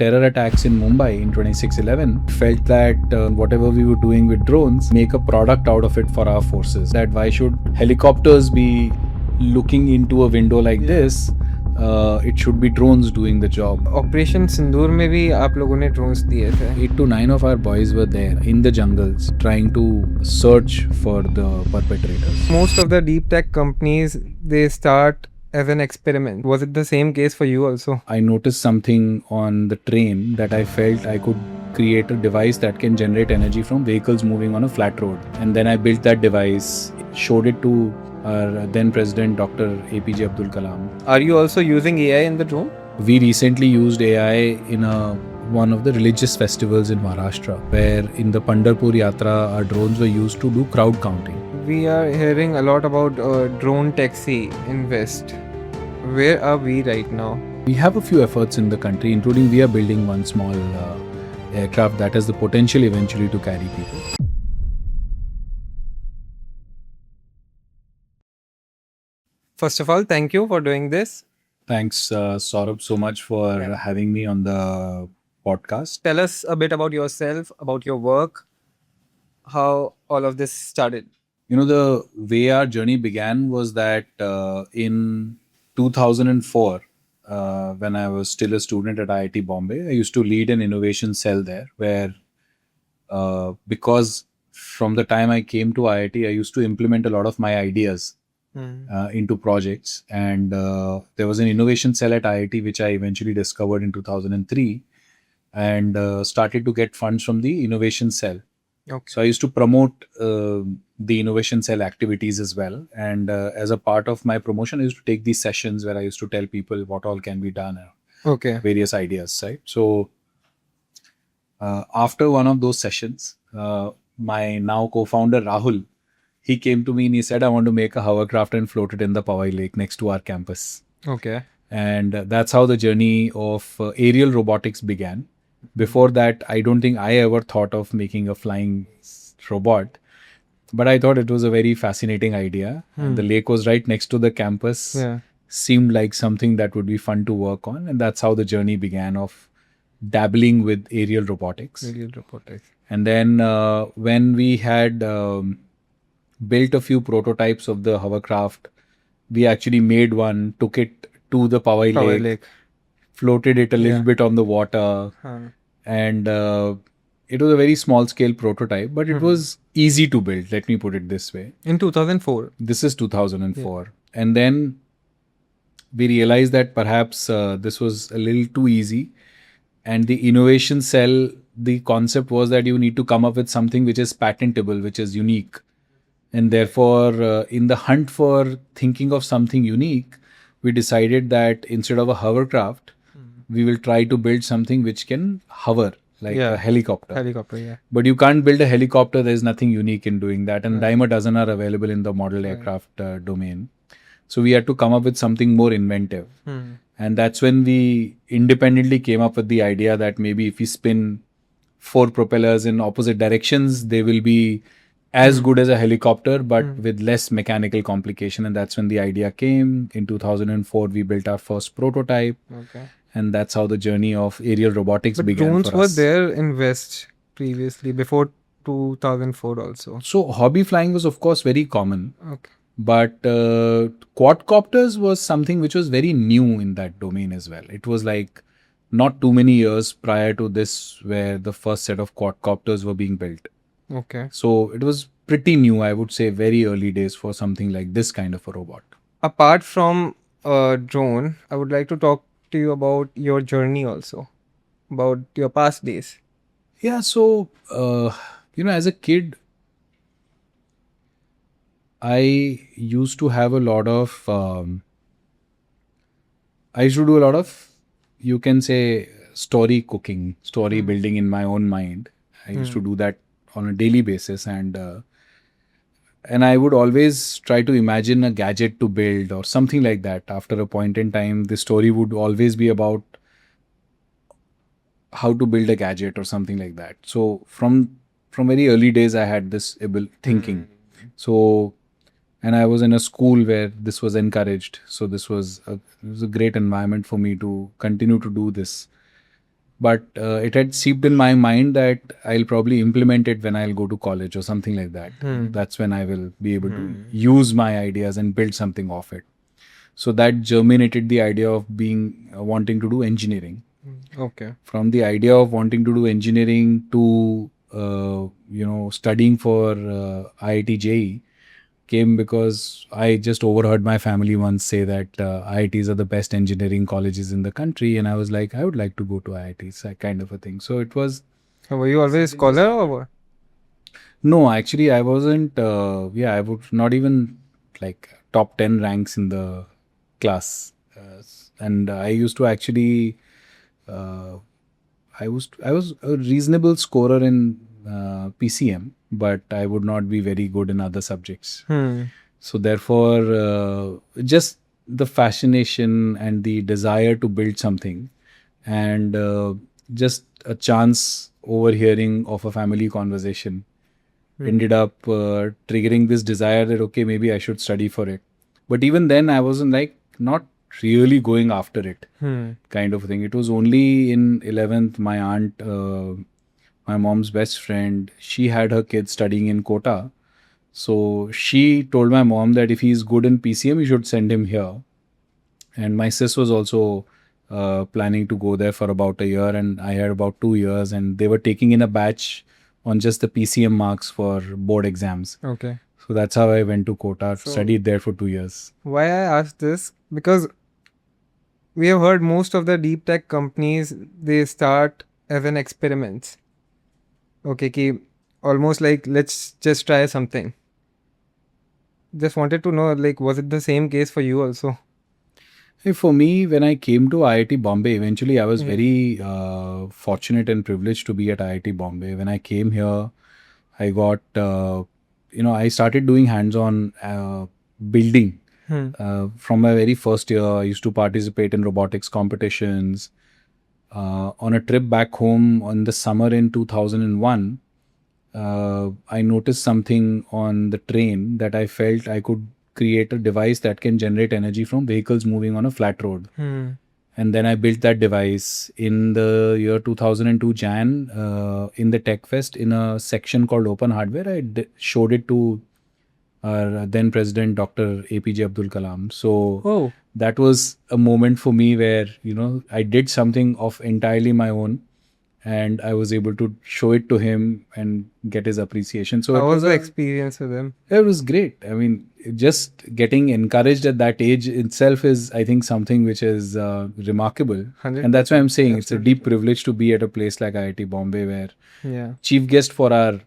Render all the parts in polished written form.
terror attacks in Mumbai in 26/11, felt that whatever we were doing with drones, make a product out of it for our forces. That why should helicopters be looking into a window like this? It should be drones doing the job. Operation Sindoor में भी आप लोगों ने drones दिए थे. 8 to 9 of our boys were there in the jungles trying to search for the perpetrators. Most of the deep tech companies, they start as an experiment. Was it the same case for you also? I noticed something on the train that I felt I could create a device that can generate energy from vehicles moving on a flat road. And then I built that device, showed it to our then President Dr. APJ Abdul Kalam. Are you also using AI in the drone? We recently used AI in one of the religious festivals in Maharashtra, where in the Pandharpur Yatra, our drones were used to do crowd counting. We are hearing a lot about drone taxi in West. Where are we right now? We have a few efforts in the country, including we are building one small aircraft that has the potential eventually to carry people. First of all, thank you for doing this. Thanks, Saurabh, so much for having me on the podcast. Tell us a bit about yourself, about your work, how all of this started. You know, the way our journey began was that in 2004, when I was still a student at IIT Bombay, I used to lead an innovation cell there where, because from the time I came to IIT, I used to implement a lot of my ideas into projects. And there was an innovation cell at IIT, which I eventually discovered in 2003 and started to get funds from the innovation cell. Okay. So I used to promote the innovation cell activities as well. And as a part of my promotion, I used to take these sessions where I used to tell people what all can be done, Okay. various ideas, right? So after one of those sessions, my now co-founder Rahul, he came to me and he said, I want to make a hovercraft and float it in the Powai Lake next to our campus. Okay. And that's how the journey of aerial robotics began. Before that, I don't think I ever thought of making a flying robot, but I thought it was a very fascinating idea. And the lake was right next to the campus. Yeah. Seemed like something that would be fun to work on. And that's how the journey began of dabbling with aerial robotics. Aerial robotics. And then when we had built a few prototypes of the hovercraft, we actually made one, took it to the Powai Lake, floated it a little bit on the water, and it was a very small scale prototype, but it was easy to build, let me put it this way. In 2004. This is 2004. Yeah. And then we realized that perhaps this was a little too easy, and the innovation cell, the concept was that you need to come up with something which is patentable, which is unique. And therefore, in the hunt for thinking of something unique, we decided that instead of a hovercraft, we will try to build something which can hover, like a helicopter. Helicopter, yeah. But you can't build a helicopter. There's nothing unique in doing that. And dime a dozen are available in the model aircraft domain. So we had to come up with something more inventive. And that's when we independently came up with the idea that maybe if we spin 4 propellers in opposite directions, they will be as good as a helicopter, but with less mechanical complication. And that's when the idea came. In 2004, we built our first prototype. Okay. And that's how the journey of aerial robotics began drones for were us. there in West previously, before 2004 also. So hobby flying was, of course, very common. Okay. But quadcopters was something which was very new in that domain as well. It was like not too many years prior to this where the first set of quadcopters were being built. Okay. So it was pretty new, I would say, very early days for something like this kind of a robot. Apart from drone, I would like to talk to you about your journey also, about your past days. Yeah, so, as a kid, I used to have a lot of, I used to do a lot of, you can say, story cooking, story building in my own mind. I used to do that on a daily basis, and I would always try to imagine a gadget to build or something like that. After a point in time, the story would always be about how to build a gadget or something like that. So from very early days, I had this thinking. So, and I was in a school where this was encouraged. So it was a great environment for me to continue to do this. but it had seeped in my mind that I'll probably implement it when I'll go to college or something like that. That's when I will be able to use my ideas and build something off it. So that germinated the idea of being wanting to do engineering. Okay. From the idea of wanting to do engineering to studying for IIT JEE came because I just overheard my family once say that IITs are the best engineering colleges in the country, and I was like, I would like to go to IITs, that kind of a thing. So it was. So were you always a scholar or what? No, actually, I wasn't. I would not even like top 10 ranks in the class, and I used to actually. I was a reasonable scorer in PCM, but I would not be very good in other subjects. So therefore, just the fascination and the desire to build something, and just a chance overhearing of a family conversation ended up triggering this desire that okay, maybe I should study for it. But even then, I wasn't like not really going after it, kind of thing. It was only in 11th, my aunt, my mom's best friend, she had her kids studying in Kota. So she told my mom that if he's good in PCM, you should send him here. And my sis was also planning to go there for about a year, and I had about 2 years, and they were taking in a batch on just the PCM marks for board exams. Okay. So that's how I went to Kota, studied there for 2 years. Why I asked this? Because we have heard most of the deep tech companies, they start as an experiment. Okay, ki almost like let's just try something. Just wanted to know, like, was it the same case for you also? For me, when I came to IIT Bombay, eventually I was very fortunate and privileged to be at IIT Bombay. When I came here, I got, I started doing hands-on building. From my very first year, I used to participate in robotics competitions. On a trip back home in the summer in 2001, I noticed something on the train that I felt I could create a device that can generate energy from vehicles moving on a flat road. And then I built that device in the year 2002 Jan in the Tech Fest in a section called Open Hardware. I showed it to our then President Dr. APJ Abdul Kalam. So that was a moment for me where, I did something of entirely my own, and I was able to show it to him and get his appreciation. So how was the experience with him? It was great. I mean, just getting encouraged at that age itself is, I think, something which is remarkable. 100%. And that's why I'm saying it's a deep privilege to be at a place like IIT Bombay, where chief guest for our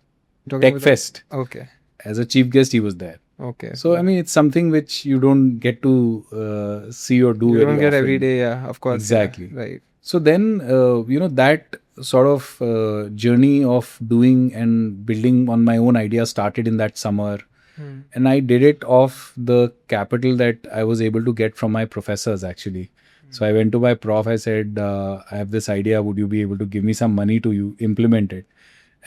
Tech Fest. Okay. As a chief guest, he was there. Okay. So, I mean, it's something which you don't get to see or do. You don't get every day, of course. Exactly. Yeah, right. So then, that sort of journey of doing and building on my own idea started in that summer. And I did it off the capital that I was able to get from my professors, actually. So I went to my prof, I said, I have this idea, would you be able to give me some money to implement it?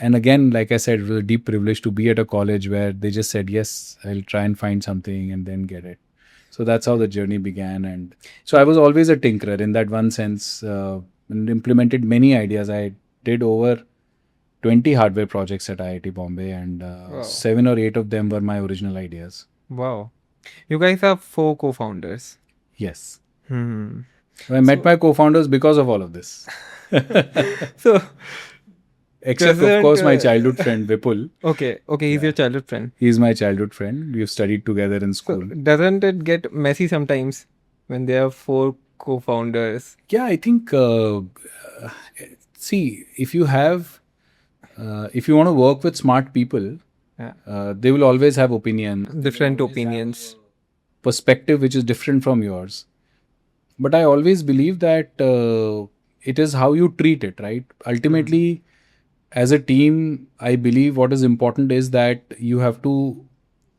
And again, like I said, it was a deep privilege to be at a college where they just said, yes, I'll try and find something and then get it. So that's how the journey began. And so I was always a tinkerer in that one sense, and implemented many ideas. I did over 20 hardware projects at IIT Bombay, and 7 or 8 of them were my original ideas. Wow. You guys have 4 co-founders. Yes. I met my co-founders because of all of this. So... Except, of course, my childhood friend, Vipul. Okay, he's your childhood friend. He's my childhood friend. We've studied together in school. So doesn't it get messy sometimes when there are 4 co-founders? Yeah, I think, see, if you want to work with smart people, they will always have opinions. Different opinions. Perspective which is different from yours. But I always believe that it is how you treat it, right? Ultimately, as a team, I believe what is important is that you have to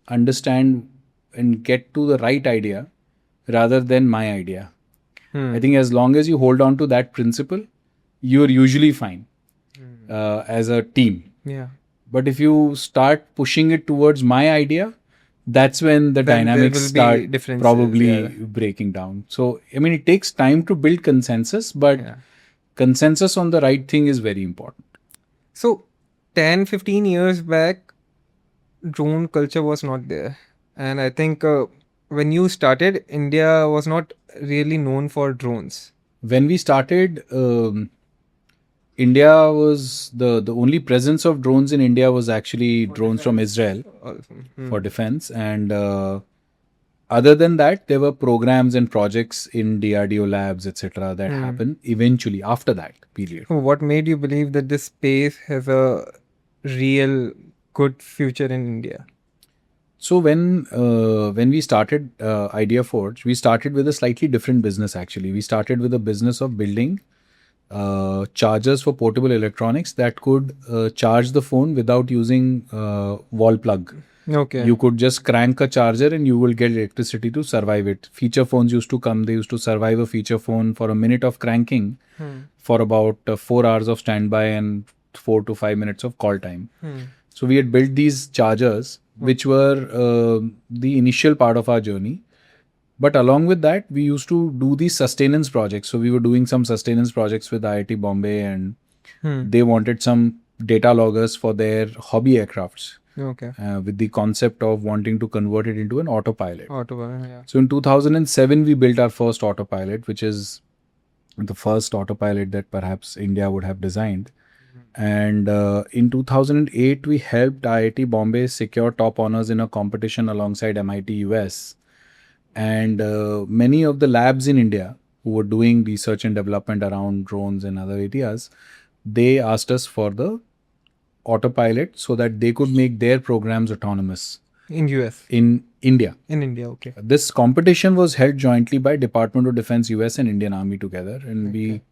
understand and get to the right idea rather than my idea. I think as long as you hold on to that principle, you're usually fine as a team. Yeah. But if you start pushing it towards my idea, that's when the dynamics start probably breaking down. So, I mean, it takes time to build consensus, but consensus on the right thing is very important. So 10-15 years back, drone culture was not there. And I think when you started, India was not really known for drones. When we started, India was the only presence of drones in India was actually drones from Israel Also. for defense, and other than that, there were programs and projects in DRDO labs, etc., that happened eventually after that period. So what made you believe that this space has a real good future in India? So when we started IdeaForge, we started with a slightly different business. Actually, we started with a business of building chargers for portable electronics that could charge the phone without using wall plug. Okay. You could just crank a charger and you will get electricity to survive it. Feature phones used to come. They used to survive a feature phone for a minute of cranking for about 4 hours of standby and 4 to 5 minutes of call time. So we had built these chargers, which were the initial part of our journey. But along with that, we used to do these sustenance projects. So we were doing some sustenance projects with IIT Bombay, and they wanted some data loggers for their hobby aircrafts. Okay. With the concept of wanting to convert it into an autopilot. Yeah. So in 2007, we built our first autopilot, which is the first autopilot that perhaps India would have designed. And in 2008, we helped IIT Bombay secure top honors in a competition alongside MIT US. And many of the labs in India who were doing research and development around drones and other areas, they asked us for the autopilot so that they could make their programs autonomous In US. in India. In India, okay. This competition was held jointly by Department of Defense US and Indian Army together, and we,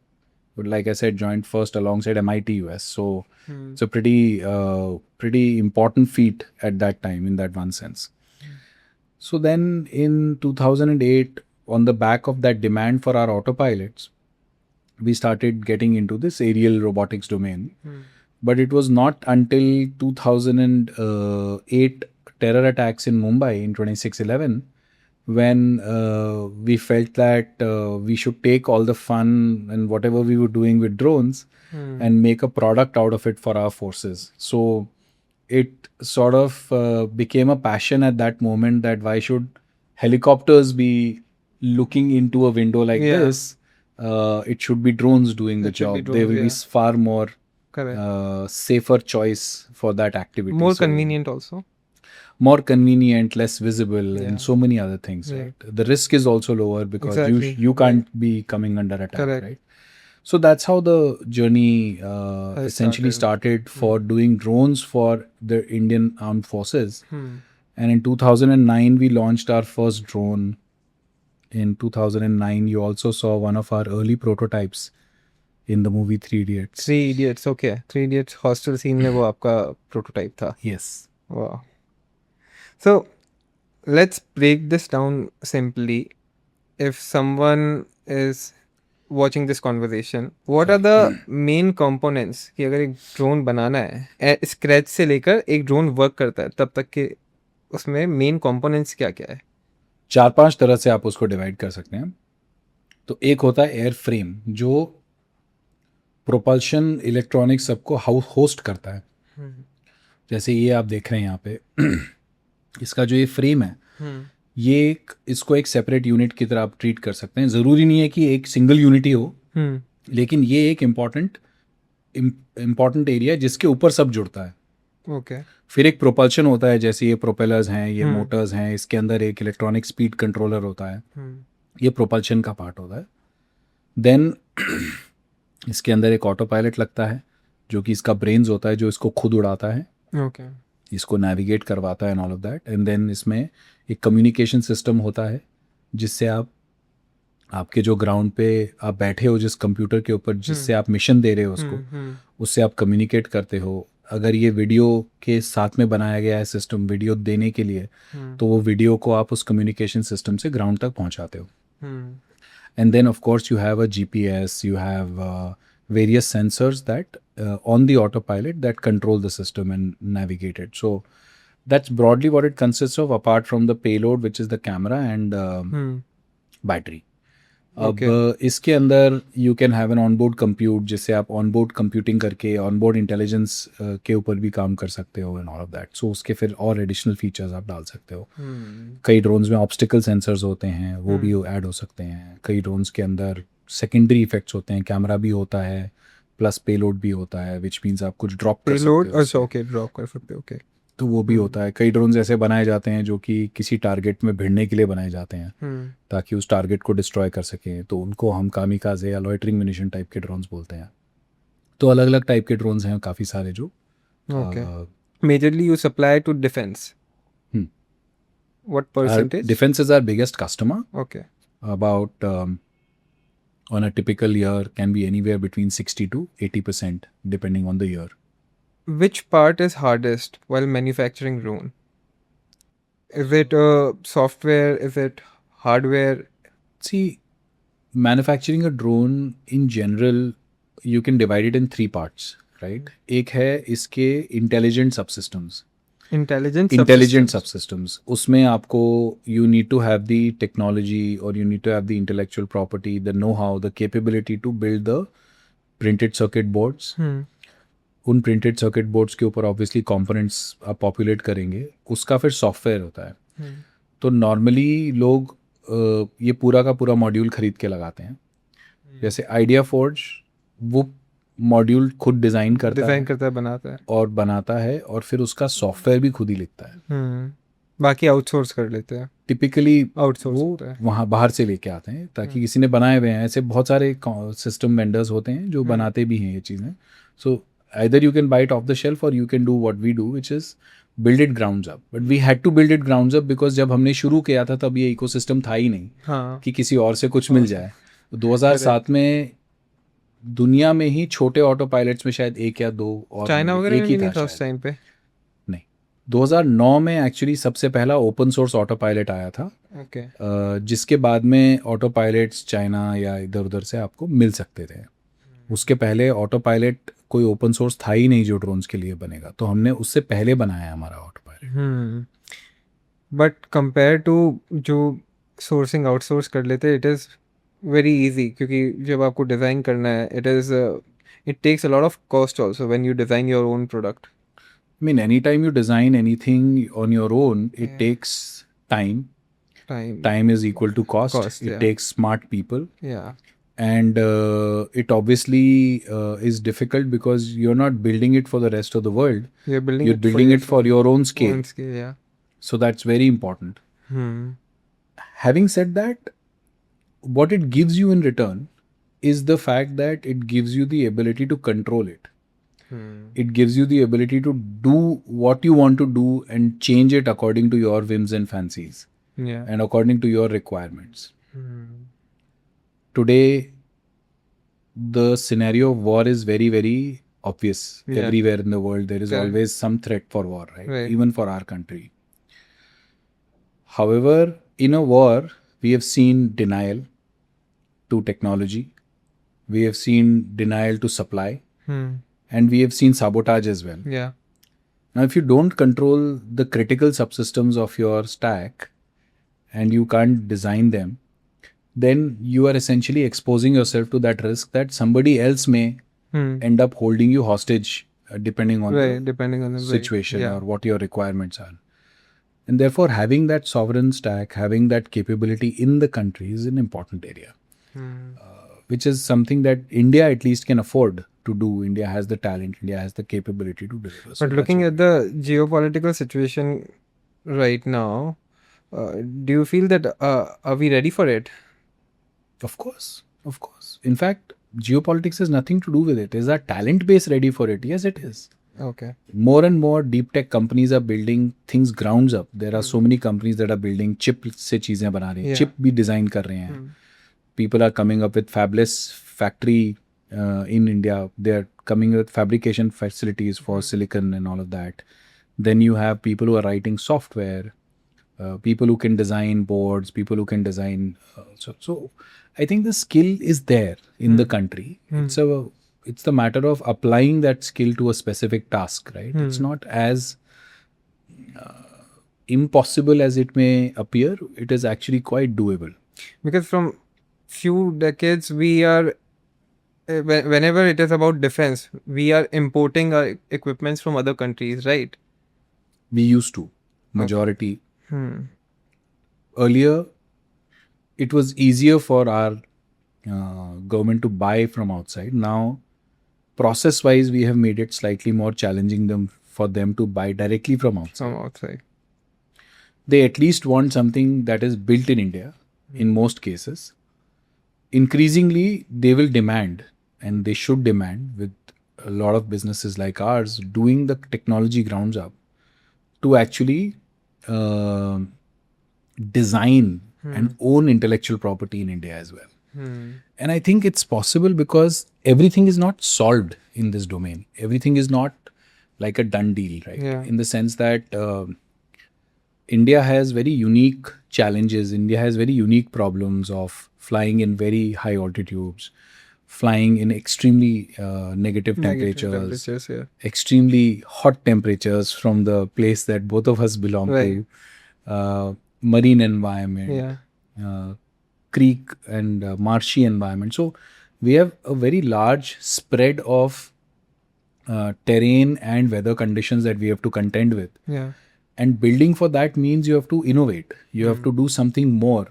like I said, joined first alongside MIT US. So it's a pretty important feat at that time in that one sense. So then in 2008, on the back of that demand for our autopilots, we started getting into this aerial robotics domain. But it was not until 2008 terror attacks in Mumbai in 26/11 when we felt that we should take all the fun and whatever we were doing with drones and make a product out of it for our forces. So it sort of became a passion at that moment that why should helicopters be looking into a window like this? It should be drones doing the job. They will be far more safer choice for that activity. More convenient also. More convenient, less visible, and so many other things. Right? The risk is also lower because you can't be coming under attack. Right? So that's how the journey essentially started for doing drones for the Indian Armed Forces. And in 2009, we launched our first drone. In 2009, you also saw one of our early prototypes in the movie 3 Idiots. 3 Idiots, okay. 3 Idiots hostel scene में वो आपका prototype था. Yes. Wow. So let's break this down simply. If someone is watching this conversation, what are the main components कि अगर एक drone बनाना है scratch से लेकर एक ड्रोन वर्क करता है तब तक के उसमें मेन कंपोनेंट्स क्या क्या है? 4-5 तरह से आप उसको डिवाइड कर सकते हैं. तो एक होता है एयर फ्रेम जो प्रोपल्शन इलेक्ट्रॉनिक्स सबको होस्ट करता है. जैसे ये आप देख रहे हैं यहाँ पे इसका जो ये फ्रेम है ये इसको एक सेपरेट यूनिट की तरह आप ट्रीट कर सकते हैं. ज़रूरी नहीं है कि एक सिंगल यूनिट ही हो, लेकिन ये एक इम्पॉर्टेंट एरिया है जिसके ऊपर सब जुड़ता है. Okay. फिर एक प्रोपल्शन होता है, जैसे ये प्रोपेलर्स हैं, ये मोटर्स हैं, इसके अंदर एक इलेक्ट्रॉनिक स्पीड कंट्रोलर होता है. ये प्रोपल्शन का पार्ट होता है. देन इसके अंदर एक ऑटो पायलट लगता है जो कि इसका ब्रेन्स होता है जो इसको खुद उड़ाता है. Okay. इसको नेविगेट करवाता है and all of that. And then इसमें एक कम्युनिकेशन सिस्टम होता है जिससे आपके जो ग्राउंड पे आप बैठे हो जिस कंप्यूटर के ऊपर जिससे आप मिशन दे रहे हो उससे आप कम्युनिकेट करते हो. अगर ये वीडियो के साथ में बनाया गया है सिस्टम वीडियो देने के लिए तो वो वीडियो को आप उस कम्युनिकेशन सिस्टम से ग्राउंड तक पहुंचाते हो. And then of course you have a GPS, you have various sensors that on the autopilot that control the system and navigate it. So that's broadly what it consists of, apart from the payload, which is the camera and battery. अब इसके अंदर you can have an onboard compute, जिससे आप onboard computing करके onboard intelligence के ऊपर भी काम कर सकते हो एंड ऑल ऑफ दैट. सो उसके फिर और एडिशनल फीचर्स आप डाल सकते हो. कई ड्रोन्स में ऑब्स्टिकल सेंसर्स होते हैं, वो भी ऐड हो सकते हैं. कई ड्रोन्स के अंदर सेकेंडरी इफेक्ट्स होते हैं, कैमरा भी होता है प्लस पेलोड भी होता है, विच मीन्स आप कुछ ड्रॉप कर सकते हो. पेलोड, अच्छा ओके, ड्रॉप कर सकते हो, ओके. तो वो भी होता है. कई ड्रोन्स ऐसे बनाए जाते हैं जो कि किसी टारगेट में भिड़ने के लिए बनाए जाते हैं ताकि उस टारगेट को डिस्ट्रॉय कर सकें. तो उनको हम कामिकाजे या लॉइटरिंग म्यूनिशन टाइप के ड्रोन्स बोलते हैं. तो अलग अलग टाइप के ड्रोन्स हैं काफ़ी सारे जो majorly you supply to defence. What percentage? Defence is our biggest customer. Okay. About on a typical year can be anywhere between 60 to 80% depending on the year. Which part is hardest while manufacturing drone? Is it software? Is it hardware? See, manufacturing a drone in general, you can divide it in three parts, right? एक है इसके intelligent subsystems. Intelligent subsystems. उसमें आपको you need to have the technology or you need to have the intellectual property, the know-how, the capability to build the printed circuit boards. उन printed circuit boards के ऊपर obviously components आप populate करेंगे, उसका फिर software होता है. तो नॉर्मली लोग ये पूरा का पूरा मॉड्यूल खरीद के लगाते हैं. जैसे IdeaForge वो मॉड्यूल खुद डिज़ाइन करता है, बनाता है और फिर उसका सॉफ्टवेयर भी खुद ही लिखता है. बाकी आउटसोर्स कर लेते हैं. टिपिकली आउटसोर्स वो वहाँ बाहर से लेके आते हैं ताकि किसी ने बनाए हुए हैं. ऐसे बहुत सारे सिस्टम वेंडर्स होते हैं जो बनाते भी हैं ये चीज़ें. सो either you can buy it off the shelf or you can do what we do, which is build it grounds up. But we had to build it grounds up because जब हमने शुरू किया था तब ये इकोसिस्टम था ही नहीं कि किसी और से कुछ मिल जाए. 2007 में दुनिया में ही छोटे ऑटो पायलट्स में शायद एक या दो, और चाइना वगैरह एक में ही नहीं था उस टाइम पे. नहीं, 2009 में एक्चुअली सबसे पहला ओपन सोर्स ऑटो पायलट आया था. जिसके बाद में ऑटो पायलट्स चाइना या इधर उधर से आपको मिल सकते थे. उसके पहले ऑटो पायलट कोई ओपन सोर्स था ही नहीं जो ड्रोन्स के लिए बनेगा, तो हमने उससे पहले बनाया हमारा autopilot. But compare to जो सोर्सिंग आउटसोर्स कर लेते, इट इज़ वेरी इजी, क्योंकि जब आपको डिज़ाइन करना है it takes a lot of cost also when you design your own product. I mean, anytime you design anything on your own, it takes time. Time is equal to cost. It takes smart people. And it obviously is difficult because you're not building it for the rest of the world. You're building it for your own scale. So that's very important. Having said that, what it gives you in return is the fact that it gives you the ability to control it. It gives you the ability to do what you want to do and change it according to your whims and fancies and according to your requirements. Today, the scenario of war is very, very obvious. Everywhere in the world, there is always some threat for war, right? Even for our country. However, in a war, we have seen denial to technology. We have seen denial to supply. And we have seen sabotage as well. Now, if you don't control the critical subsystems of your stack and you can't design them, then you are essentially exposing yourself to that risk that somebody else may end up holding you hostage depending on the situation or what your requirements are. And therefore, having that sovereign stack, having that capability in the country is an important area, which is something that India at least can afford to do. India has the talent, India has the capability to deliver. But looking at the geopolitical situation right now, do you feel that are we ready for it? Of course. In fact, geopolitics has nothing to do with it. Is our talent base ready for it? Yes, it is. Okay. More and more deep tech companies are building things grounds up. There are so many companies that are building chip से चीजें बना रहे हैं, chip भी design कर रहे हैं. People are coming up with fabless factory in India. They are coming with fabrication facilities for silicon and all of that. Then you have people who are writing software, people who can design boards, people who can design. So I think the skill is there in the country. It's the matter of applying that skill to a specific task, right? It's not as impossible as it may appear. It is actually quite doable. Because from few decades we are whenever it is about defense, we are importing our equipments from other countries, right? We used to, majority. Hmm. Earlier, it was easier for our government to buy from outside. Now, process-wise, we have made it slightly more challenging for them to buy directly from outside. From outside. They at least want something that is built in India, in most cases. Increasingly, they will demand, and they should demand, with a lot of businesses like ours, doing the technology grounds up to actually design and own intellectual property in India as well. And I think it's possible because everything is not solved in this domain. Everything is not like a done deal, right? Yeah. In the sense that India has very unique challenges. India has very unique problems of flying in very high altitudes, flying in extremely negative temperatures, Yeah. extremely hot temperatures from the place that both of us belong Right. to, marine environment, Yeah. creek and marshy environment. So we have a very large spread of terrain and weather conditions that we have to contend with. Yeah. And building for that means you have to innovate. You have to do something more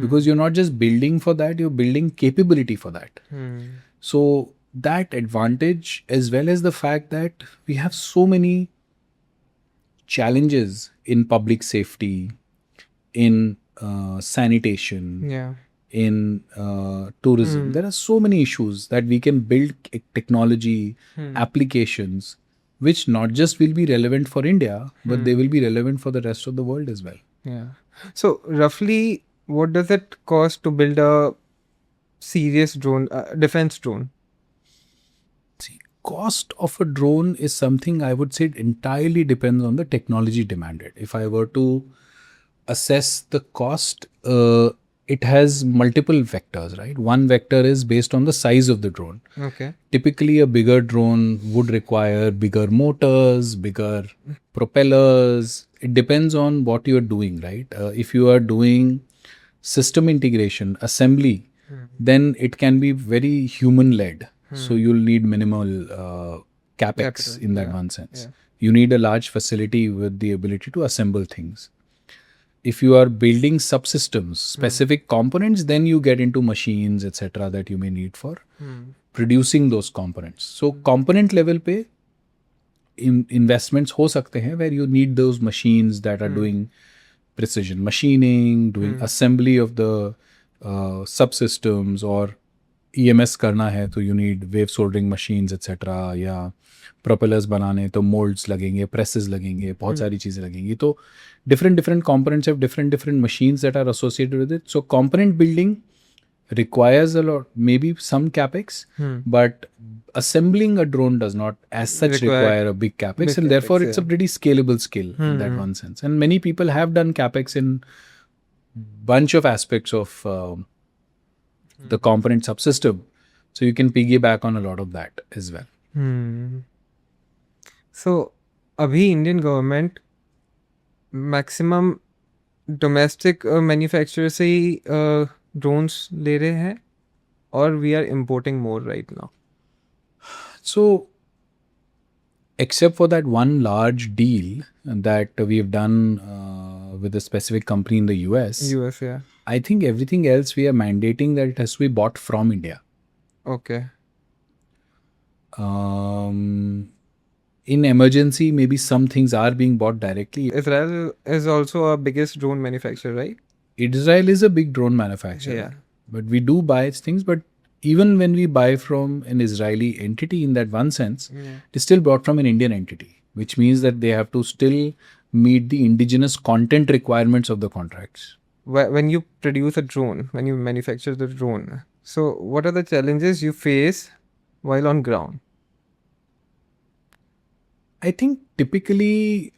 because you're not just building for that, you're building capability for that. So that advantage, as well as the fact that we have so many challenges in public safety, in sanitation, Yeah. in tourism. There are so many issues that we can build technology, applications, which not just will be relevant for India, but they will be relevant for the rest of the world as well. Yeah. So roughly, what does it cost to build a serious drone, defense drone? See, cost of a drone is something I would say it entirely depends on the technology demanded. If I were to assess the cost, it has multiple vectors, right? One vector is based on the size of the drone. Okay. Typically, a bigger drone would require bigger motors, bigger propellers. It depends on what you're doing, right? If you are doing system integration, assembly, then it can be very human led. So you'll need minimal capex Capital, in that yeah, one sense. yeah. You need a large facility with the ability to assemble things. If you are building subsystems, specific components, then you get into machines, etc., that you may need for producing those components. So component level pe investments ho sakte hain where you need those machines that are doing precision machining, doing assembly of the subsystems, or EMS करना है तो you need wave soldering machines etc. या propellers बनाने तो molds लगेंगे, presses लगेंगे, बहुत सारी चीज़ें लगेंगी. तो different components have different machines that are associated with it. So component building requires a lot, maybe some capex, but assembling a drone does not as such require a big capex, big and therefore capex, it's a pretty scalable skill in that one sense. And many people have done capex in bunch of aspects of the component subsystem, so you can piggyback on a lot of that as well. So अभी Indian government maximum domestic manufacturer से ही drones ले रहे हैं, और we are importing more right now. So except for that one large deal that we have done with a specific company in the US, Yeah. I think everything else we are mandating that it has to be bought from India. Okay. In emergency, maybe some things are being bought directly. Israel is also our biggest drone manufacturer, right? Israel is a big drone manufacturer. Yeah. But we do buy things. But even when we buy from an Israeli entity in that one sense, it's still bought from an Indian entity, which means that they have to still meet the indigenous content requirements of the contracts. When you produce a drone, when you manufacture the drone, so what are the challenges you face while on ground? I think typically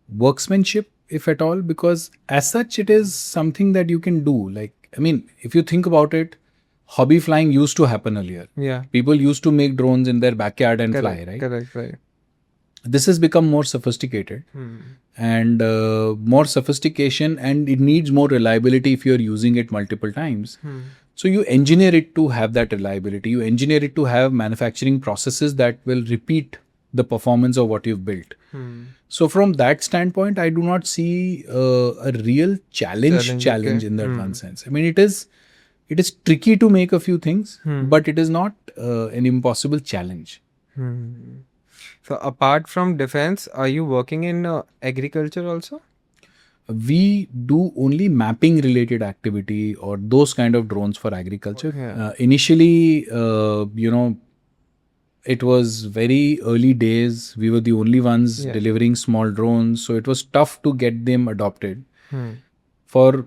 workmanship, if at all, because as such it is something that you can do. Like, I mean, if you think about it, hobby flying used to happen earlier. Yeah. People used to make drones in their backyard and fly, right? Correct, right. this has become more sophisticated and more sophistication, and it needs more reliability if you're using it multiple times. So you engineer it to have that reliability. You engineer it to have manufacturing processes that will repeat the performance of what you've built. So from that standpoint, I do not see a real challenge in that one sense. I mean, it is tricky to make a few things, but it is not an impossible challenge. So apart from defense, are you working in agriculture also? We do only mapping related activity or those kind of drones for agriculture. Yeah. Initially, it was very early days. We were the only ones delivering small drones. So it was tough to get them adopted. For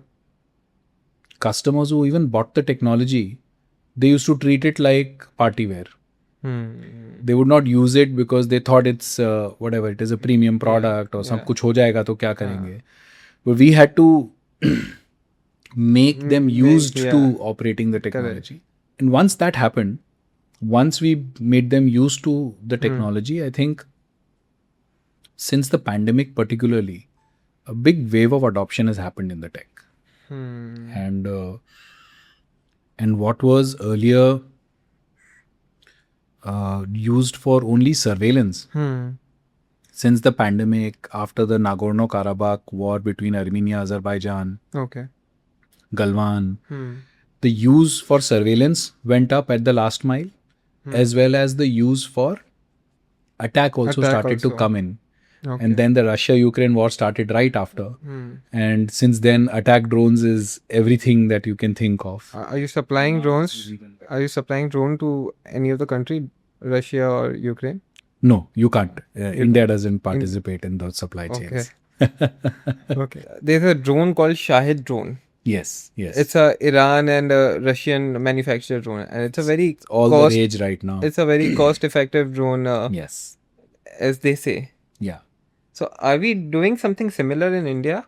customers who even bought the technology, they used to treat it like party wear. They would not use it because they thought it's whatever, it is a premium product or सब कुछ हो जाएगा तो क्या करेंगे. But we had to make them used to operating the technology. And once that happened, once we made them used to the technology, I think since the pandemic particularly, a big wave of adoption has happened in the tech. And what was earlier used for only surveillance, since the pandemic, after the Nagorno-Karabakh war between Armenia, Azerbaijan, Galwan, the use for surveillance went up at the last mile, as well as the use for attack also started to come in. And then the Russia-Ukraine war started right after. And since then, attack drones is everything that you can think of. Are you supplying drones? Are you supplying drone to any of the country, Russia or Ukraine? No, you can't. India doesn't participate in those supply chains. There's a drone called Shahid drone. Yes. It's a Iran and a Russian manufactured drone, and it's a very the rage right now. It's a very cost-effective drone. Yes, as they say. Yeah. So, are we doing something similar in India?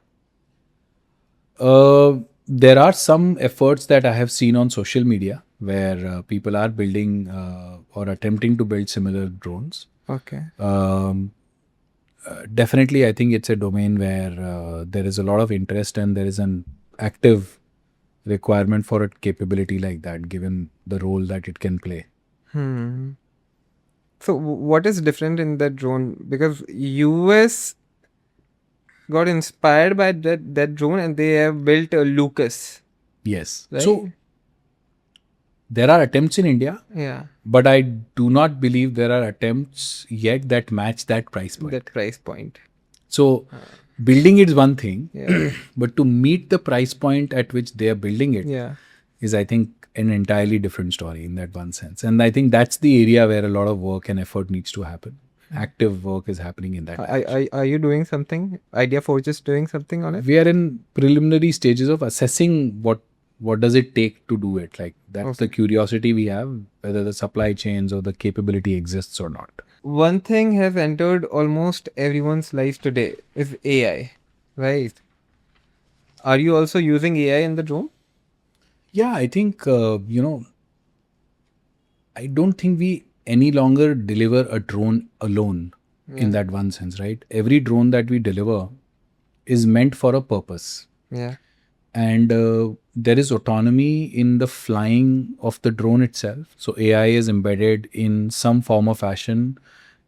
There are some efforts that I have seen on social media where people are building or attempting to build similar drones. Definitely, I think it's a domain where there is a lot of interest and there is an active requirement for a capability like that, given the role that it can play. So, what is different in that drone? Because US got inspired by that drone and they have built a Lucas. Yes. Right? So, there are attempts in India. Yeah. But I do not believe there are attempts yet that match that price point. So, building it is one thing, but to meet the price point at which they are building it is, I think, an entirely different story in that one sense. And I think that's the area where a lot of work and effort needs to happen. Active work is happening in that. Are you doing something? IdeaForge is doing something on it? We are in preliminary stages of assessing what does it take to do it. Like that's the curiosity we have, whether the supply chains or the capability exists or not. One thing has entered almost everyone's life today is AI, right? Are you also using AI in the drone? Yeah, I think, I don't think we any longer deliver a drone alone in that one sense, right? Every drone that we deliver is meant for a purpose. Yeah. And there is autonomy in the flying of the drone itself. So AI is embedded in some form or fashion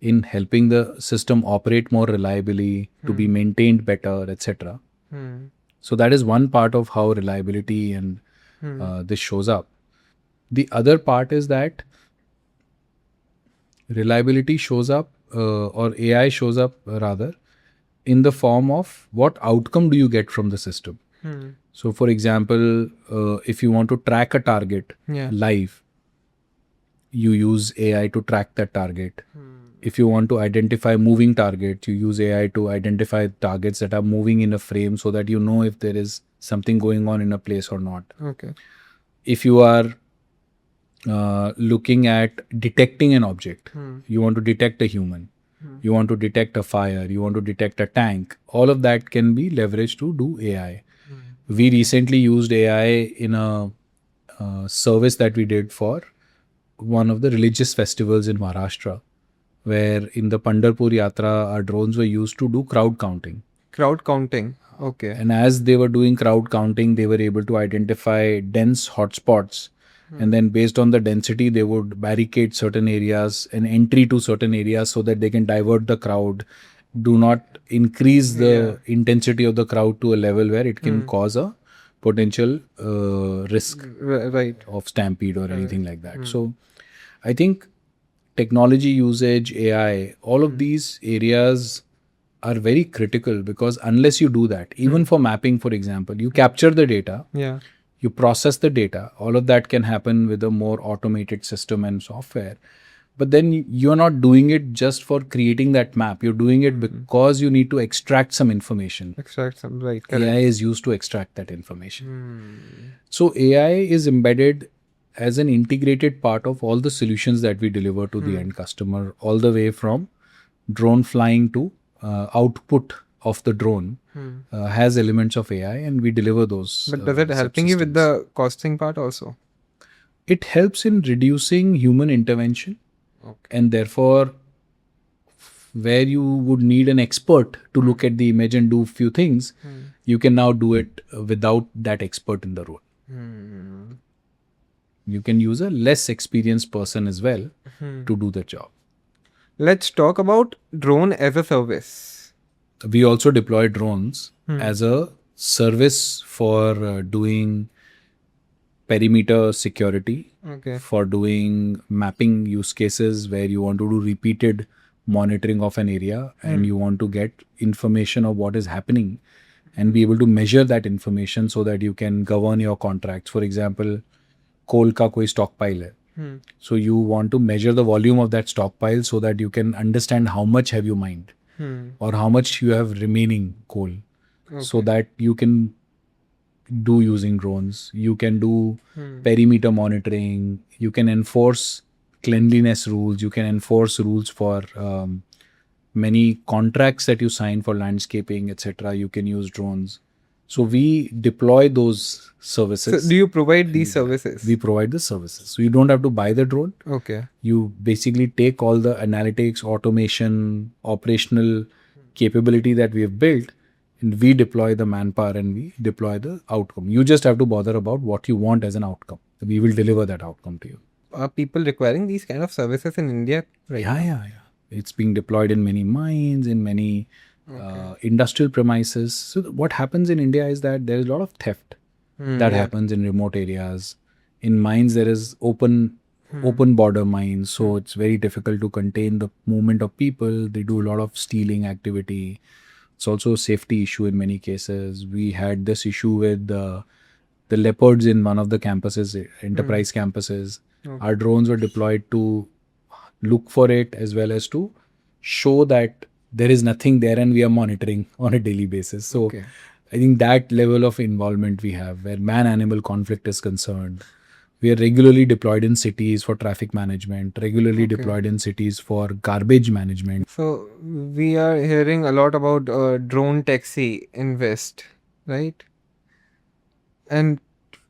in helping the system operate more reliably, to be maintained better, etc. So that is one part of how reliability and this shows up. The other part is that reliability shows up, or AI shows up rather, in the form of what outcome do you get from the system. So, for example, if you want to track a target live, you use AI to track that target. If you want to identify moving targets, you use AI to identify targets that are moving in a frame so that you know if there is something going on in a place or not. If you are looking at detecting an object, you want to detect a human, you want to detect a fire, you want to detect a tank, all of that can be leveraged to do AI. We recently used AI in a service that we did for one of the religious festivals in Maharashtra, where in the Pandharpur Yatra, our drones were used to do crowd counting. Crowd counting. Okay. And as they were doing crowd counting, they were able to identify dense hotspots. And then based on the density, they would barricade certain areas and entry to certain areas so that they can divert the crowd, do not increase the intensity of the crowd to a level where it can cause a potential risk Right. of stampede or anything like that. So I think technology usage, AI, all of these areas are very critical, because unless you do that, even for mapping, for example, you capture the data, Yeah. you process the data, all of that can happen with a more automated system and software. But then you're not doing it just for creating that map. You're doing it because you need to extract some information. Extract some. Right. Correct. AI is used to extract that information. So AI is embedded as an integrated part of all the solutions that we deliver to the end customer, all the way from drone flying to output of the drone has elements of AI, and we deliver those. But does it helping you with the costing part also? It helps in reducing human intervention, and therefore, where you would need an expert to look at the image and do few things, you can now do it without that expert in the role. You can use a less experienced person as well to do the job. Let's talk about drone as a service. We also deploy drones as a service for doing perimeter security, for doing mapping use cases where you want to do repeated monitoring of an area and you want to get information of what is happening and be able to measure that information so that you can govern your contracts. For example, coal ka koi stockpile hai. So you want to measure the volume of that stockpile so that you can understand how much have you mined or how much you have remaining coal, so that you can do using drones. You can do perimeter monitoring. You can enforce cleanliness rules. You can enforce rules for many contracts that you sign for landscaping, etc. You can use drones. So we deploy those services. So do you provide these services? We provide the services. So you don't have to buy the drone. Okay. You basically take all the analytics, automation, operational capability that we have built, and we deploy the manpower and we deploy the outcome. You just have to bother about what you want as an outcome. We will deliver that outcome to you. Are people requiring these kind of services in India right now? Yeah. It's being deployed in many mines, in many industrial premises. So what happens in India is that there is a lot of theft that happens in remote areas. In mines, there is open border mines, so it's very difficult to contain the movement of people. They do a lot of stealing activity. It's also a safety issue in many cases. We had this issue with the leopards in one of the campuses, enterprise campuses. Our drones were deployed to look for it as well as to show that there is nothing there, and we are monitoring on a daily basis. So I think that level of involvement we have, where man-animal conflict is concerned. We are regularly deployed in cities for traffic management, regularly deployed in cities for garbage management. So we are hearing a lot about drone taxi in West, right? And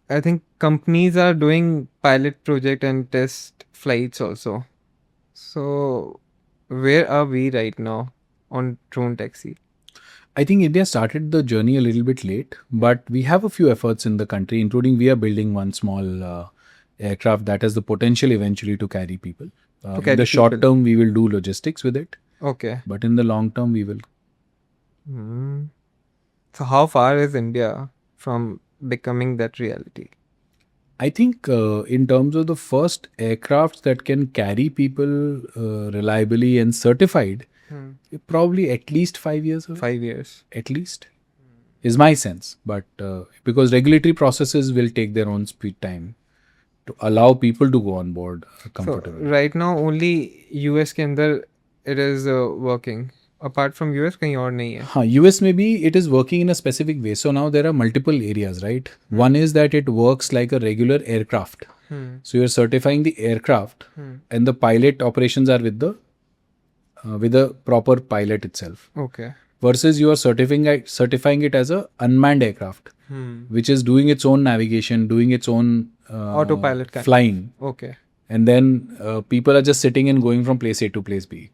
I think companies are doing pilot project and test flights also. So where are we right now on drone taxi? I think India started the journey a little bit late, but we have a few efforts in the country, including we are building one small aircraft that has the potential eventually to carry people. In the short term, we will do logistics with it. Okay. But in the long term, we will. So how far is India from becoming that reality? I think in terms of the first aircrafts that can carry people reliably and certified, probably at least 5 years away. 5 years. At least. Is my sense. But because regulatory processes will take their own speed time to allow people to go on board comfortably. So right now only US के अंदर it is working. Apart from US कहीं और नहीं है. US maybe it is working in a specific way. So now there are multiple areas, right? One is that it works like a regular aircraft. So you're certifying the aircraft and the pilot operations are with the proper pilot itself. Okay. Versus you are certifying it as a unmanned aircraft, which is doing its own navigation, doing its own autopilot flying. Okay. And then people are just sitting and going from place A to place B.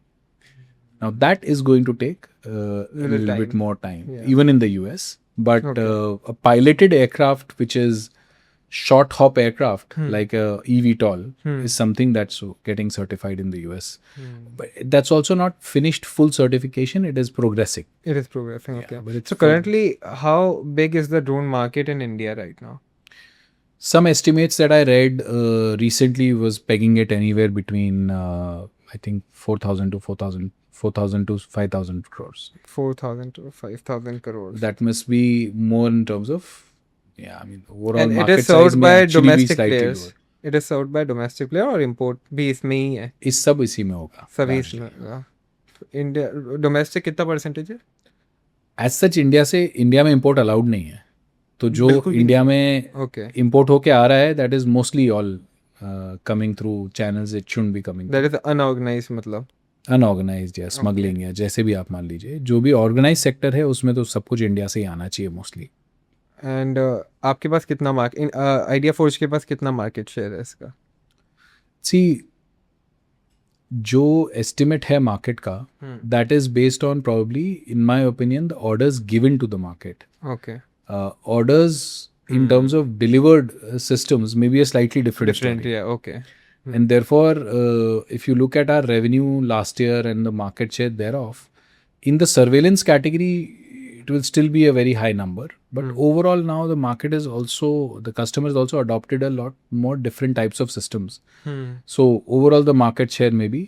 Now that is going to take a little bit time. more time, Yeah. even in the US. But Okay. a piloted aircraft, which is short hop aircraft like a eVTOL, is something that's getting certified in the US. But that's also not finished full certification. It is progressing. It is progressing. Okay. But it's So currently, how big is the drone market in India right now? some estimates that I read recently was pegging it anywhere between I think 4,000 to 4,000 to 5,000 crores. 4,000 to 5,000 crores. That must be more in terms of, yeah, I mean, overall And it market is size served may by actually be domestic slightly players. lower. It is served by domestic player और import भी इसमें ही है. इस सब इसी में होगा. सभी इसमें होगा. इंडिया डोमेस्टिक कितना परसेंटेज है? एज सच इंडिया में इंपोर्ट अलाउड नहीं है. तो जो इंडिया में इंपोर्ट होके आ रहा है that is mostly all coming through channels. It should be coming. That is unorganised, मतलब अनऑर्गेनाइज्ड या स्मगलिंग या जैसे भी आप मान लीजिए. जो भी ऑर्गेनाइज सेक्टर है उसमें तो सब कुछ इंडिया से ही आना चाहिए मोस्टली. एंड आपके पास कितना मार्केट, आइडिया फोर्ज के पास कितना मार्केट शेयर है इसका? सी, जो एस्टिमेट है मार्केट का that is based on probably in my opinion the orders given to the market. Okay. Orders in terms of delivered systems may be a slightly different story. Yeah, okay. And therefore, if you look at our revenue last year and the market share thereof, in the surveillance category, it will still be a very high number. But overall now the market is also, the customers also adopted a lot more different types of systems. So overall the market share may be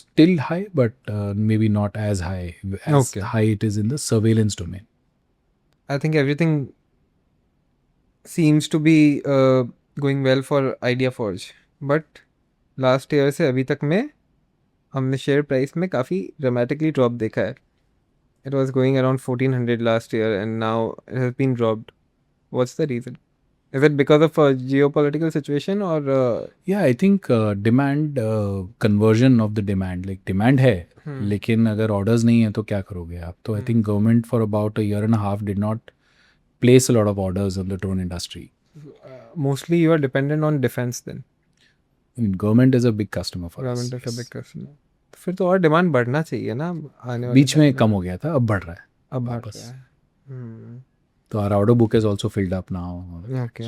still high, but maybe not as high as high it is in the surveillance domain. I think everything seems to be going well for IdeaForge, but last year से अभी तक में हमने share price में काफ़ी dramatically drop देखा है. It was going around 1400 last year and now it has been dropped. What's the reason? Is it because of a geopolitical situation or? Yeah, I think demand conversion of the demand. Like demand है, लेकिन अगर orders नहीं है तो क्या करोगे आप? तो I think government for about a year and a half did not place a lot of orders on the drone industry. Mostly you are dependent on defense then. I mean, government is a big customer for us. Government is a big customer. तो फिर तो और demand बढ़ना चाहिए ना आने वाले. बीच में कम हो गया था, अब बढ़ रहा है. अब बढ़ रहा है. So our order book is also filled up now. Okay.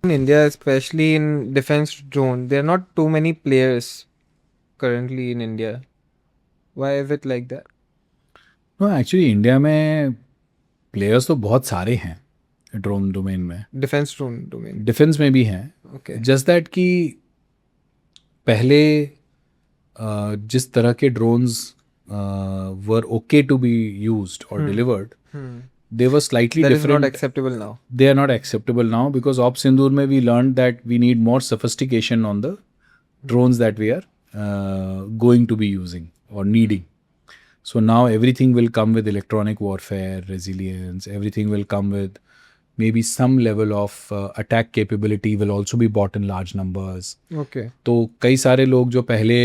In India, especially in defense drone, there are not too many players currently in India. Why is it like that? No, actually India में players तो बहुत सारे हैं drone domain में. Defense drone domain. Defence में भी हैं. Okay. Just that कि पहले जिस तरह के drones were okay to be used or delivered, they were slightly that different. That is not acceptable now. They are not acceptable now because Op Sindoor mein we learned that we need more sophistication on the drones that we are going to be using or needing. So now everything will come with electronic warfare, resilience, everything will come with maybe some level of attack capability will also be bought in large numbers. Okay. तो कई सारे लोग जो पहले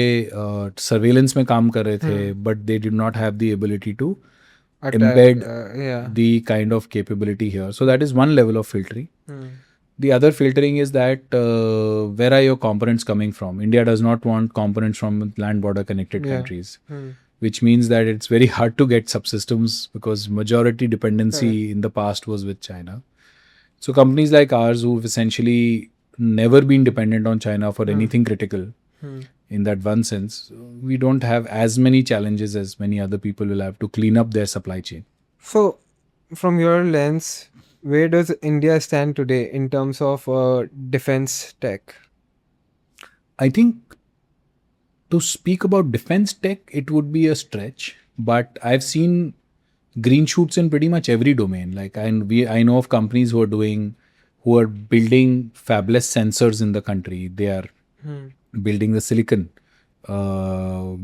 surveillance में काम कर रहे थे but they did not have the ability to embed the kind of capability here. So that is one level of filtering. The other filtering is that where are your components coming from? India does not want components from land border connected countries, which means that it's very hard to get subsystems because majority dependency in the past was with China. So companies like ours who've essentially never been dependent on China for anything critical, in that one sense, we don't have as many challenges as many other people will have to clean up their supply chain. So, from your lens, where does India stand today in terms of defense tech? I think to speak about defense tech, it would be a stretch, but I've seen green shoots in pretty much every domain. Like I know of companies who are building fabless sensors in the country. They are building the silicon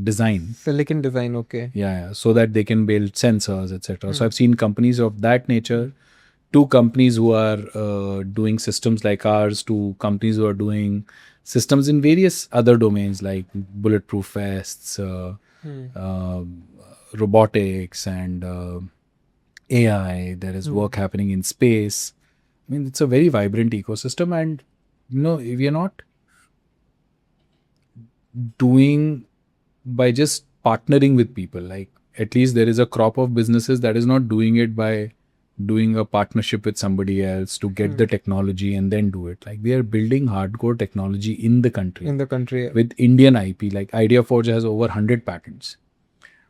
design. Silicon design, okay. Yeah, so that they can build sensors, etc. So I've seen companies of that nature. Two companies who are doing systems like ours. Two companies who are doing systems in various other domains like bulletproof vests, robotics, and AI. There is work happening in space. I mean, it's a very vibrant ecosystem, and if you're not doing by just partnering with people. Like at least there is a crop of businesses that is not doing it by doing a partnership with somebody else to get the technology and then do it. Like they are building hardcore technology in the country. In the country. With Indian IP. Like IdeaForge has over 100 patents.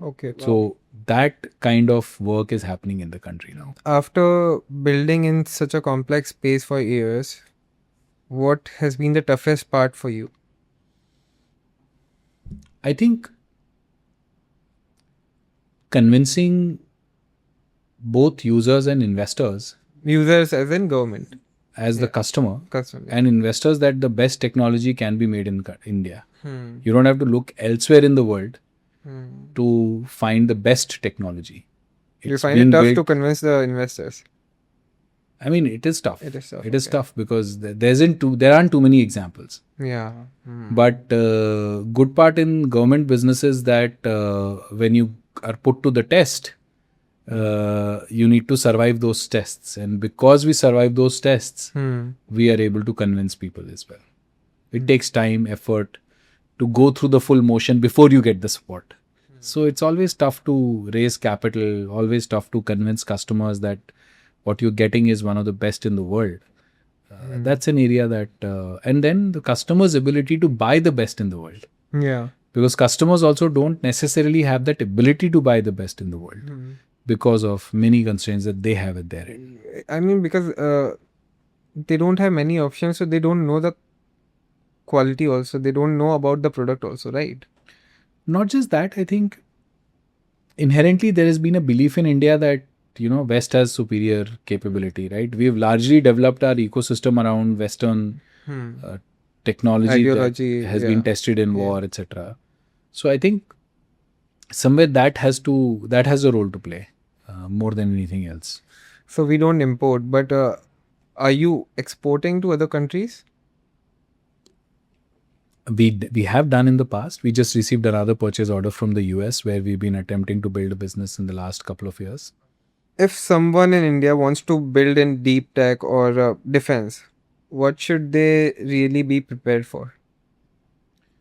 Okay. So that kind of work is happening in the country now. After building in such a complex space for years, what has been the toughest part for you? I think convincing both users and investors Users as in government. as the customer Customer. and investors that the best technology can be made in India. Hmm. You don't have to look elsewhere in the world Hmm. to find the best technology. You find it being tough built- to convince the investors. I mean, it is tough. It is tough. It is tough because there aren't too many examples. Yeah. But good part in government business is that when you are put to the test, you need to survive those tests. And because we survive those tests, we are able to convince people as well. It takes time, effort to go through the full motion before you get the support. So it's always tough to raise capital, always tough to convince customers that what you're getting is one of the best in the world. That's an area that, and then the customer's ability to buy the best in the world. Yeah. Because customers also don't necessarily have that ability to buy the best in the world because of many constraints that they have at their end. I mean, because they don't have many options, so they don't know the quality also. They don't know about the product also, right? Not just that, I think inherently there has been a belief in India that, West has superior capability, right? We've largely developed our ecosystem around Western technology Ideology, that has been tested in war, etc. So I think somewhere that has a role to play more than anything else. So we don't import, but are you exporting to other countries? We have done in the past. We just received another purchase order from the US where we've been attempting to build a business in the last couple of years. If someone in India wants to build in deep tech or defense, what should they really be prepared for?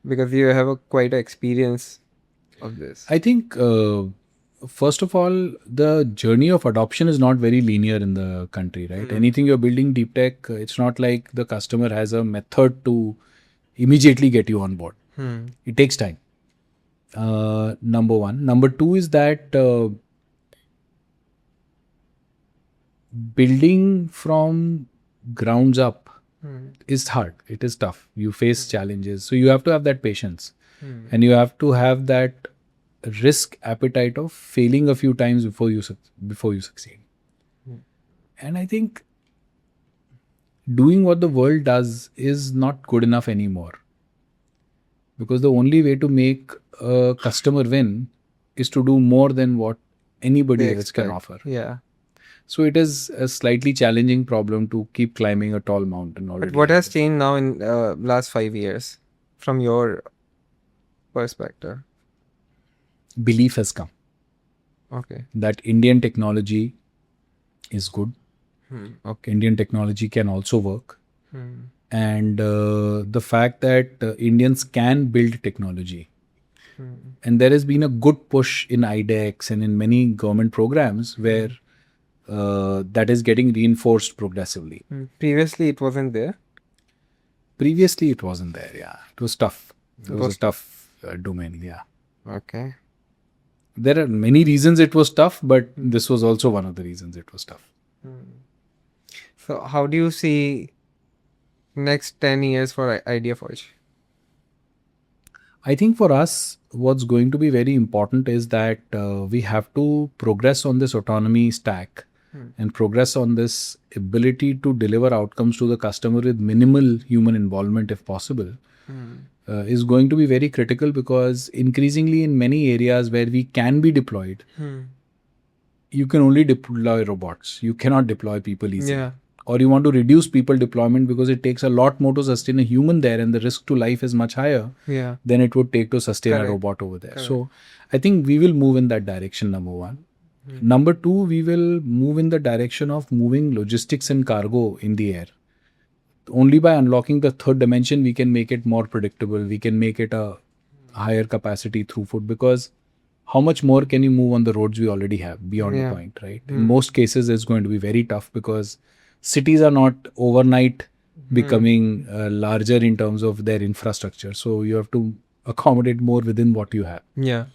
Because you have quite an experience of this. I think, first of all, the journey of adoption is not very linear in the country, right? Anything you're building deep tech, it's not like the customer has a method to immediately get you on board. It takes time. Number one. Number two is that building from grounds up is hard. It is tough. You face challenges. So you have to have that patience. And you have to have that risk appetite of failing a few times before you succeed. And I think doing what the world does is not good enough anymore. Because the only way to make a customer win is to do more than what anybody else can offer. Yeah. So it is a slightly challenging problem to keep climbing a tall mountain already. But what has changed now in last 5 years from your perspective? Belief has come. Okay. That Indian technology is good. Okay. Indian technology can also work. And the fact that Indians can build technology. And there has been a good push in IDEX and in many government programs where that is getting reinforced progressively. Previously, it wasn't there. Previously, it wasn't there. Yeah, it was tough. It was a tough domain. Yeah. Okay. There are many reasons it was tough, but this was also one of the reasons it was tough. So, how do you see next 10 years for IdeaForge? I think for us, what's going to be very important is that we have to progress on this autonomy stack and progress on this ability to deliver outcomes to the customer with minimal human involvement if possible. Is going to be very critical because increasingly in many areas where we can be deployed, you can only deploy robots. You cannot deploy people easily. Yeah. Or you want to reduce people deployment because it takes a lot more to sustain a human there and the risk to life is much higher than it would take to sustain a robot over there. So I think we will move in that direction, number one. Number two, we will move in the direction of moving logistics and cargo in the air. Only by unlocking the third dimension, we can make it more predictable. We can make it a higher capacity throughput because how much more can you move on the roads we already have beyond Yeah. the point, right? In most cases, it's going to be very tough because cities are not overnight becoming larger in terms of their infrastructure. So you have to accommodate more within what you have. Yeah.